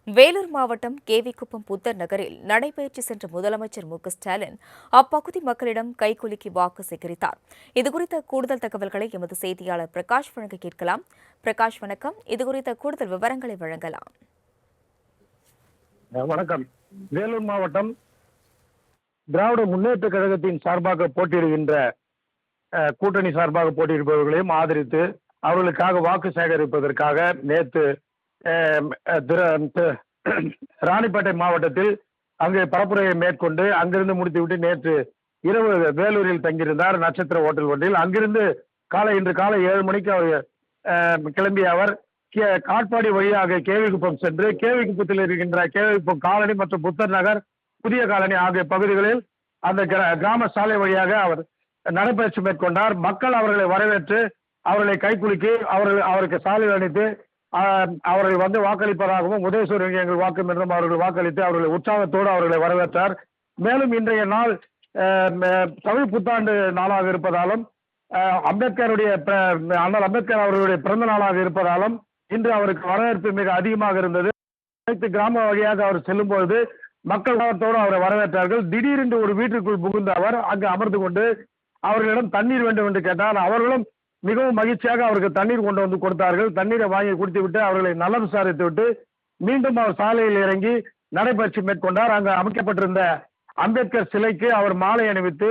வேலூர் மாவட்டம் கேவிக்குப்பம் புத்தர் நகரில் நடைபயிற்சி சென்ற முதலமைச்சர் ஸ்டாலின் அப்பகுதி மக்களிடம் கைகுலுக்கி வாக்கு சேகரித்தார். இதுகுறித்த கூடுதல் தகவல்களை எமது செய்தியாளர் பிரகாஷ் வழங்க கேட்கலாம். பிரகாஷ், வணக்கம். இதுகுறித்த கூடுதல் விவரங்களை வழங்கலாம். வணக்கம். வேலூர் மாவட்டம் திராவிட முன்னேற்ற கழகத்தின் சார்பாக போட்டியிடுகின்ற கூட்டணி சார்பாக போட்டியிடுபவர்களையும் ஆதரித்து அவர்களுக்காக வாக்கு சேகரிப்பதற்காக நேற்று ராணிப்பேட்டை மாவட்டத்தில் அங்கே பரப்புரையை மேற்கொண்டு அங்கிருந்து முடித்துவிட்டு நேற்று இரவு வேலூரில் தங்கியிருந்தார் நட்சத்திர ஹோட்டல் ஒன்றில். அங்கிருந்து இன்று காலை 7 மணிக்கு அவர் கிளம்பிய அவர் காட்பாடி வழியாக கேவிக்குப்பம் சென்று கேவிக்குப்பத்தில் இருக்கின்ற கேவிக்குப்பம் காலனி மற்றும் புத்தர் நகர் புதிய காலனி ஆகிய பகுதிகளில் அந்த கிராம சாலை வழியாக அவர் நடைபயிற்சி மேற்கொண்டார். மக்கள் அவர்களை வரவேற்று அவர்களை கைக்குலுக்கி அவருக்கு சாலை அளித்து அவர்கள் வாக்களிப்பதாகவும் உதயசூரியன் எங்கள் வாக்கு என்றும் அவர்கள் வாக்களித்து அவர்களை உற்சாகத்தோடு அவர்களை வரவேற்றார். மேலும் இன்றைய நாள் தமிழ் புத்தாண்டு நாளாக இருப்பதாலும் அண்ணல் அம்பேத்கர் அவர்களுடைய பிறந்த நாளாக இருப்பதாலும் இன்று அவருக்கு வரவேற்பு மிக அதிகமாக இருந்தது. அனைத்து கிராம வழியாக அவர் செல்லும்போது மக்கள் அவரை வரவேற்றார்கள். திடீரென்று ஒரு வீட்டிற்குள் புகுந்த அவர் அங்கு அமர்ந்து கொண்டு அவர்களிடம் தண்ணீர் வேண்டும் என்று கேட்டார். அவர்களும் மிகவும் மகிழ்ச்சியாக அவருக்கு தண்ணீர் கொண்டு வந்து கொடுத்தார்கள். தண்ணீரை வாங்கி குடித்து விட்டு அவர்களை நலம் விசாரித்து விட்டு மீண்டும் அவர் சாலையில் இறங்கி நடைபயிற்சி மேற்கொண்டார். அங்கு அமைக்கப்பட்டிருந்த அம்பேத்கர் சிலைக்கு அவர் மாலை அணிவித்து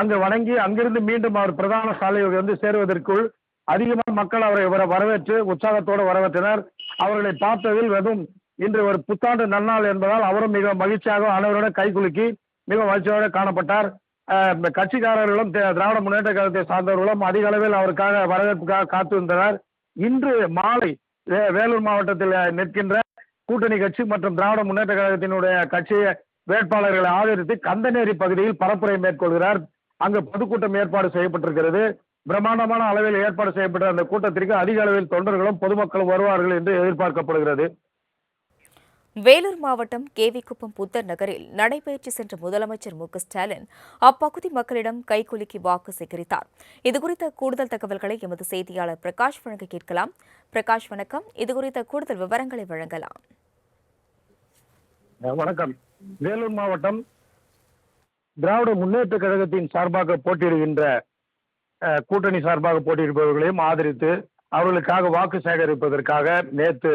அங்கு வணங்கி அங்கிருந்து மீண்டும் அவர் பிரதான சாலையை சேருவதற்குள் அதிகமாக மக்கள் அவரை வரவேற்று உற்சாகத்தோடு வரவேற்றனர். அவர்களை பார்த்ததில் வெறும் இன்று ஒரு புத்தாண்டு நன்னாள் என்பதால் அவரும் மிக மகிழ்ச்சியாக அனைவரோட கைகுலுக்கி மிக மகிழ்ச்சியோடு காணப்பட்டார். கட்சிக்காரர்களும் திராவிட முன்னேற்ற கழகத்தை சார்ந்தவர்களும் அதிக அளவில் அவருக்காக வரவேற்புக்காக காத்திருந்தனர். இன்று மாலை வேலூர் மாவட்டத்தில் நிற்கின்ற கூட்டணி கட்சி மற்றும் திராவிட முன்னேற்ற கழகத்தினுடைய கட்சி வேட்பாளர்களை ஆதரித்து கந்தநேரி பகுதியில் பரப்புரை மேற்கொள்கிறார். அங்கு பொதுக்கூட்டம் ஏற்பாடு செய்யப்பட்டிருக்கிறது. பிரம்மாண்டமான அளவில் ஏற்பாடு செய்யப்பட்ட அந்த கூட்டத்திற்கு அதிக அளவில் தொண்டர்களும் பொதுமக்களும் வருவார்கள் என்று எதிர்பார்க்கப்படுகிறது. வேலூர் மாவட்டம் கேவிக்குப்பம் புத்தர் நகரில் நடைபயிற்சி சென்ற முதலமைச்சர் ஸ்டாலின் அப்பகுதி மக்களிடம் கைகுலுக்கி வாக்கு சேகரித்தார். இதுகுறித்த கூடுதல் தகவல்களை எமது செய்தியாளர் பிரகாஷ் வழங்க கேட்கலாம். பிரகாஷ், வணக்கம். இதுகுறித்த கூடுதல் விவரங்களை வழங்கலாம். வணக்கம். வேலூர் மாவட்டம் திராவிட முன்னேற்ற கழகத்தின் சார்பாக போட்டியிடுகின்ற கூட்டணி சார்பாக போட்டியிடுபவர்களையும் ஆதரித்து அவர்களுக்காக வாக்கு சேகரிப்பதற்காக நேற்று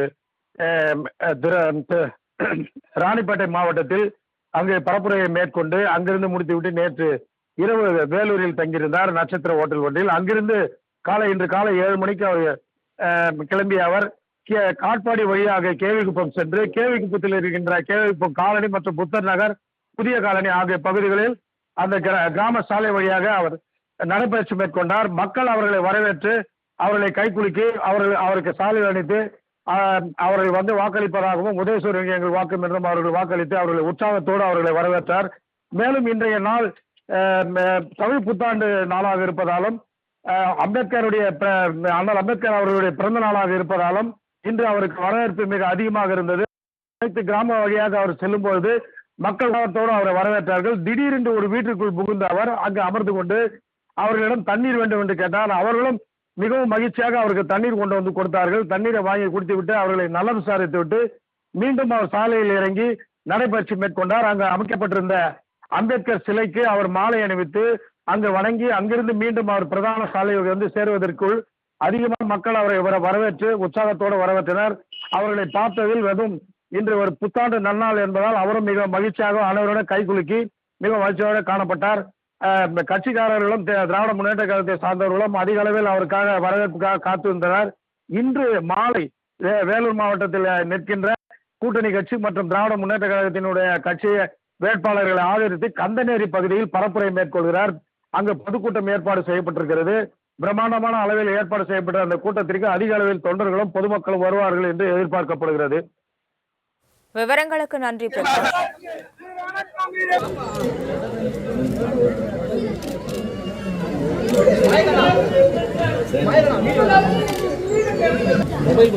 ராணிப்பேட்டை மாவட்டத்தில் அங்கே பரப்புரையை மேற்கொண்டு அங்கிருந்து முடித்துவிட்டு நேற்று இரவு வேலூரில் தங்கியிருந்தார் நட்சத்திர ஹோட்டல் ஒன்றில். அங்கிருந்து இன்று காலை 7 மணிக்கு அவர் கிளம்பிய அவர் காட்பாடி வழியாக கேவிக்குப்பம் சென்று கேவிக்குப்பத்தில் இருக்கின்ற கேவிக்குப்பம் காலனி மற்றும் புத்தர் நகர் புதிய காலனி ஆகிய பகுதிகளில் அந்த கிராம சாலை வழியாக அவர் நடைபயிற்சி மேற்கொண்டார். மக்கள் அவர்களை வரவேற்று அவர்களை கைக்குலுக்கி அவருக்கு சாலை அளித்து அவர்கள் வாக்களிப்பதாகவும் உதயசூரியன் எங்கள் வாக்கு என்றும் அவர்கள் வாக்களித்து அவர்களை உற்சாகத்தோடு அவர்களை வரவேற்றார். மேலும் இன்றைய நாள் தமிழ் புத்தாண்டு நாளாக இருப்பதாலும் அண்ணல் அம்பேத்கர் அவர்களுடைய பிறந்த நாளாக இருப்பதாலும் இன்று அவருக்கு வரவேற்பு மிக அதிகமாக இருந்தது. அனைத்து கிராம வழியாக அவர் செல்லும்போது மக்கள் அவரை வரவேற்றார்கள். திடீரென்று ஒரு வீட்டிற்குள் புகுந்த அவர் அங்கு அமர்ந்து கொண்டு அவர்களிடம் தண்ணீர் வேண்டும் என்று கேட்டார். அவர்களும் மிகவும் மகிழ்ச்சியாக அவருக்கு தண்ணீர் கொண்டு வந்து கொடுத்தார்கள். தண்ணீரை வாங்கி குடித்து விட்டு அவர்களை நலம் விசாரித்து விட்டு மீண்டும் அவர் சாலையில் இறங்கி நடைபயிற்சி மேற்கொண்டார். அங்கு அமைக்கப்பட்டிருந்த அம்பேத்கர் சிலைக்கு அவர் மாலை அணிவித்து அங்கு வணங்கி அங்கிருந்து மீண்டும் அவர் பிரதான சாலையை சேருவதற்குள் அதிகமாக மக்கள் அவரை வரவேற்று உற்சாகத்தோடு வரவேற்றனர். அவர்களை பார்த்ததில் வெறும் இன்று ஒரு புத்தாண்டு நன்னாள் என்பதால் அவரும் மிக மகிழ்ச்சியாக அனைவரோட கைகுலுக்கி மிக மகிழ்ச்சியோடு காணப்பட்டார். கட்சிக்காரர்களும் திராவிட முன்னேற்ற கழகத்தை சார்ந்தவர்களும் அதிக அளவில் அவருக்காக வரவேற்புக்காக காத்திருந்தனர். இன்று மாலை வேலூர் மாவட்டத்தில் நிற்கின்ற கூட்டணி கட்சி மற்றும் திராவிட முன்னேற்ற கழகத்தினுடைய கட்சி வேட்பாளர்களை ஆதரித்து கந்தநேரி பகுதியில் பரப்புரை மேற்கொள்கிறார். அங்கு பொதுக்கூட்டம் ஏற்பாடு செய்யப்பட்டிருக்கிறது. பிரம்மாண்டமான அளவில் ஏற்பாடு செய்யப்பட்ட அந்த கூட்டத்திற்கு அதிக அளவில் தொண்டர்களும் பொதுமக்களும் வருவார்கள் என்று எதிர்பார்க்கப்படுகிறது. விவரங்களுக்கு நன்றி பிரகாஷ். मोबाइल